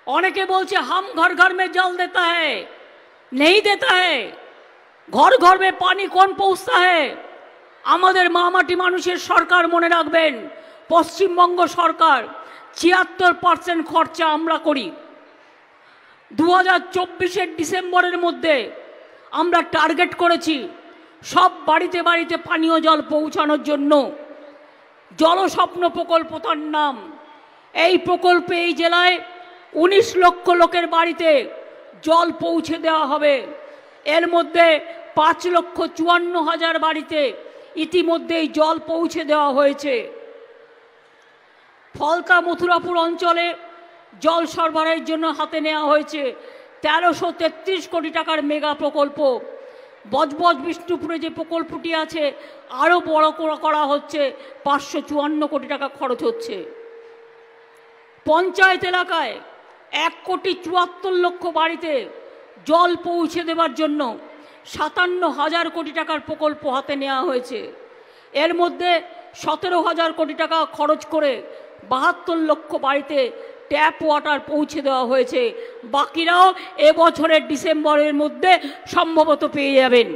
অনেকে বলছে हम घर घर में जल देता है, नहीं देता है। घर घर में पानी कौन पहुँचता है? আমাদের মামাটি মানুষের সরকার মনে রাখবেন, পশ্চিমবঙ্গ সরকার ৭৬% খরচা আমরা করি। 2024-এর ডিসেম্বরের মধ্যে আমরা টার্গেট করেছি সব বাড়িতে বাড়িতে পানীয় জল পৌঁছানোর জন্য। জলস্বপ্ন প্রকল্প তার নাম। এই প্রকল্পে এই জেলায় ১৯ লক্ষ লোকের বাড়িতে জল পৌঁছে দেওয়া হবে। এর মধ্যে ৫,৫৪,০০০ বাড়িতে ইতিমধ্যেই জল পৌঁছে দেওয়া হয়েছে। ফলতা মথুরাপুর অঞ্চলে জল সরবরাহের জন্য হাতে নেওয়া হয়েছে ১৩৩৩ কোটি টাকার মেগা প্রকল্প। বজবজ বিষ্ণুপুরে যে প্রকল্পটি আছে আরও বড় করা হচ্ছে, ৫৫৪ কোটি টাকা খরচ হচ্ছে। পঞ্চায়েত এলাকায় ১,৭৪,০০,০০০ বাড়িতে জল পৌঁছে দেওয়ার জন্য ৫৭,০০০ কোটি টাকার প্রকল্প হাতে নেওয়া হয়েছে। এর মধ্যে ১৭,০০০ কোটি টাকা খরচ করে ৭২ লক্ষ বাড়িতে ট্যাপ ওয়াটার পৌঁছে দেওয়া হয়েছে। বাকিরাও এবছরের ডিসেম্বরের মধ্যে সম্ভবত পেয়ে যাবেন।